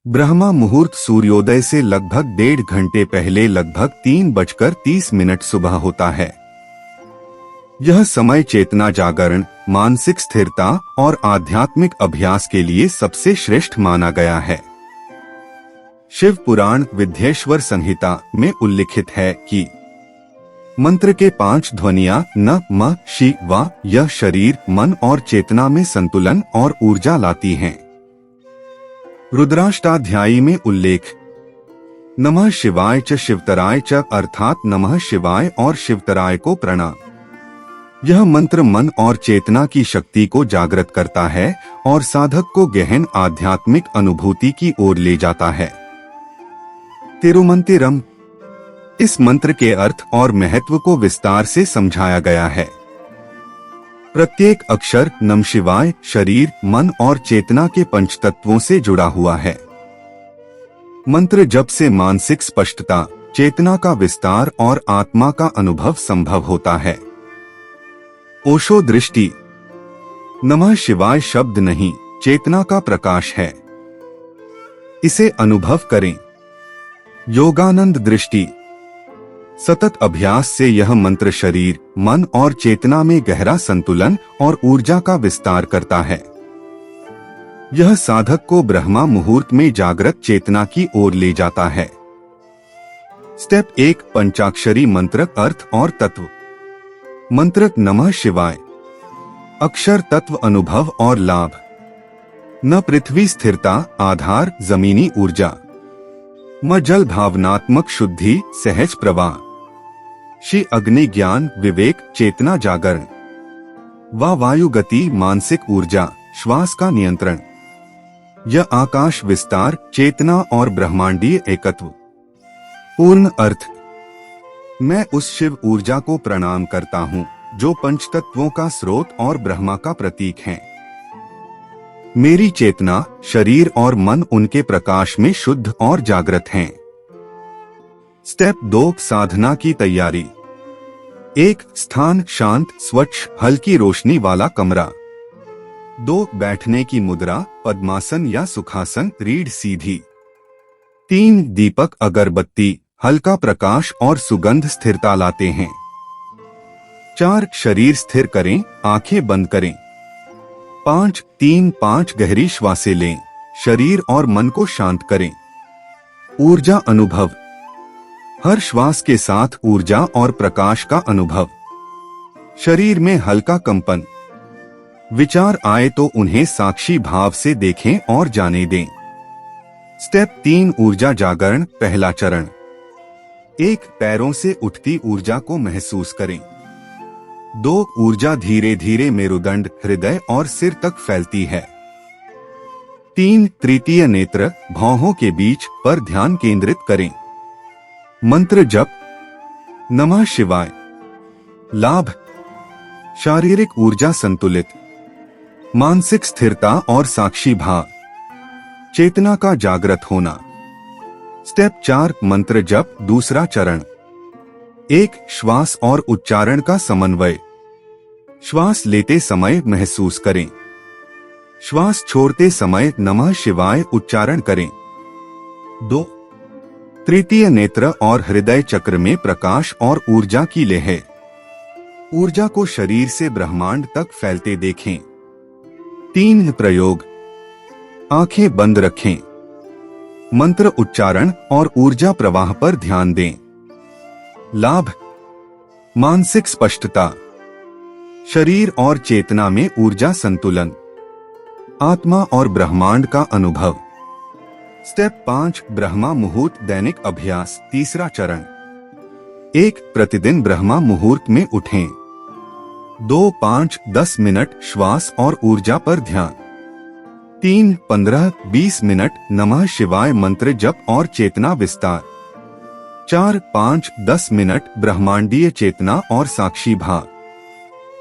ब्रह्मा मुहूर्त सूर्योदय से लगभग 1.5 घंटे पहले लगभग 3:30 सुबह होता है। यह समय चेतना जागरण, मानसिक स्थिरता और आध्यात्मिक अभ्यास के लिए सबसे श्रेष्ठ माना गया है। शिव पुराण विद्येश्वर संहिता में उल्लिखित है कि मंत्र के 5 ध्वनियां न, म, शि, वा, यह शरीर, मन और चेतना में संतुलन और ऊर्जा लाती हैं। रुद्राष्टाध्यायी में उल्लेख नमः शिवाय च शिवतराय च अर्थात नमः शिवाय और शिवतराय को प्रणाम। यह मंत्र मन और चेतना की शक्ति को जागृत करता है और साधक को गहन आध्यात्मिक अनुभूति की ओर ले जाता है। तिरुमंतिरम, इस मंत्र के अर्थ और महत्व को विस्तार से समझाया गया है। प्रत्येक अक्षर नमः शिवाय शरीर, मन और चेतना के पंचतत्वों से जुड़ा हुआ है। मंत्र जप से मानसिक स्पष्टता, चेतना का विस्तार और आत्मा का अनुभव संभव होता है। ओशो दृष्टि, नमः शिवाय शब्द नहीं, चेतना का प्रकाश है, इसे अनुभव करें। योगानंद दृष्टि, सतत अभ्यास से यह मंत्र शरीर, मन और चेतना में गहरा संतुलन और ऊर्जा का विस्तार करता है। यह साधक को ब्रह्मा मुहूर्त में जागृत चेतना की ओर ले जाता है। स्टेप 1, पंचाक्षरी मंत्र अर्थ और तत्व। मंत्र नमः शिवाय। अक्षर तत्व अनुभव और लाभ। न पृथ्वी स्थिरता, आधार जमीनी ऊर्जा। म जल भावनात्मक शुद्धि, सहज प्रवाह। शि अग्नि ज्ञान विवेक चेतना जागरण। वा वायु गति मानसिक ऊर्जा, श्वास का नियंत्रण। यह आकाश विस्तार, चेतना और ब्रह्मांडीय एकत्व। पूर्ण अर्थ, मैं उस शिव ऊर्जा को प्रणाम करता हूँ जो पंचतत्वों का स्रोत और ब्रह्मा का प्रतीक है। मेरी चेतना, शरीर और मन उनके प्रकाश में शुद्ध और जागृत हैं। स्टेप 2, साधना की तैयारी। 1, स्थान शांत, स्वच्छ, हल्की रोशनी वाला कमरा। 2, बैठने की मुद्रा, पद्मासन या सुखासन, रीढ़ सीधी। 3, दीपक अगरबत्ती, हल्का प्रकाश और सुगंध स्थिरता लाते हैं। 4, शरीर स्थिर करें, आंखें बंद करें। 5, 3-5 गहरी श्वासें लें, शरीर और मन को शांत करें। ऊर्जा अनुभव, हर श्वास के साथ ऊर्जा और प्रकाश का अनुभव। शरीर में हल्का कंपन। विचार आए तो उन्हें साक्षी भाव से देखें और जाने दें। स्टेप 3, ऊर्जा जागरण पहला चरण। 1, पैरों से उठती ऊर्जा को महसूस करें। 2, ऊर्जा धीरे धीरे मेरुदंड, हृदय और सिर तक फैलती है। 3, तृतीय नेत्र, भौहों के बीच पर ध्यान केंद्रित करें। मंत्र जप नमः शिवाय। लाभ, शारीरिक ऊर्जा संतुलित, मानसिक स्थिरता और साक्षी भाव, चेतना का जागृत होना। स्टेप 4, मंत्र जप दूसरा चरण। 1, श्वास और उच्चारण का समन्वय। श्वास लेते समय महसूस करें, श्वास छोड़ते समय नमः शिवाय उच्चारण करें। 2, तृतीय नेत्र और हृदय चक्र में प्रकाश और ऊर्जा की लहर। ऊर्जा को शरीर से ब्रह्मांड तक फैलते देखें। 3, प्रयोग, आंखें बंद रखें, मंत्र उच्चारण और ऊर्जा प्रवाह पर ध्यान दें। लाभ, मानसिक स्पष्टता, शरीर और चेतना में ऊर्जा संतुलन, आत्मा और ब्रह्मांड का अनुभव। स्टेप 5, ब्रह्मा मुहूर्त दैनिक अभ्यास तीसरा चरण। 1, प्रतिदिन ब्रह्मा मुहूर्त में उठें। 2, 5-10 मिनट श्वास और ऊर्जा पर ध्यान। 3, 15-20 मिनट नमः शिवाय मंत्र जप और चेतना विस्तार। 4, 5-10 मिनट ब्रह्मांडीय चेतना और साक्षी भाव।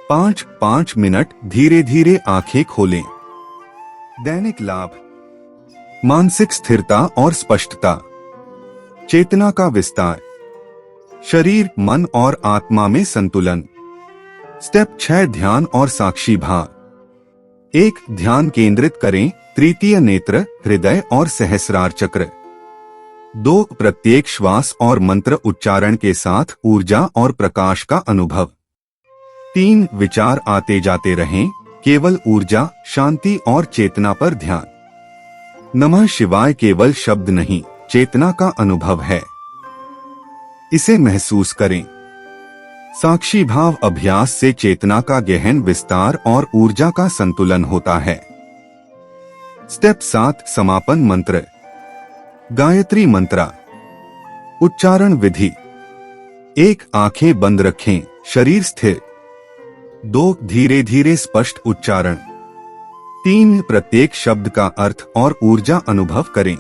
5 मिनट धीरे धीरे आंखें खोलें। दैनिक लाभ, मानसिक स्थिरता और स्पष्टता, चेतना का विस्तार, शरीर, मन और आत्मा में संतुलन। स्टेप 6, ध्यान और साक्षी भाव। 1, ध्यान केंद्रित करें, तृतीय नेत्र, हृदय और सहस्रार चक्र। 2 प्रत्येक श्वास और मंत्र उच्चारण के साथ ऊर्जा और प्रकाश का अनुभव। 3 विचार आते जाते रहें, केवल ऊर्जा, शांति और चेतना पर ध्यान। नमः शिवाय केवल शब्द नहीं, चेतना का अनुभव है। इसे महसूस करें। साक्षी भाव अभ्यास से चेतना का गहन विस्तार और ऊर्जा का संतुलन होता है। स्टेप 7 समापन मंत्र। गायत्री मंत्रा। उच्चारण विधि। 1 आंखें बंद रखें, शरीर स्थिर। 2 धीरे धीरे स्पष्ट उच्चारण। 3 प्रत्येक शब्द का अर्थ और ऊर्जा अनुभव करें।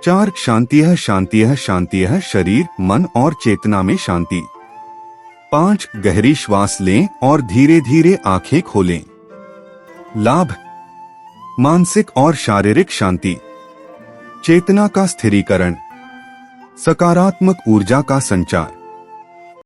4 शांतियः शांतियः शांतियः, शरीर, मन और चेतना में शांति। 5 गहरी श्वास लें और धीरे धीरे आंखें खोलें। लाभ, मानसिक और शारीरिक शांति, चेतना का स्थिरीकरण, सकारात्मक ऊर्जा का संचार।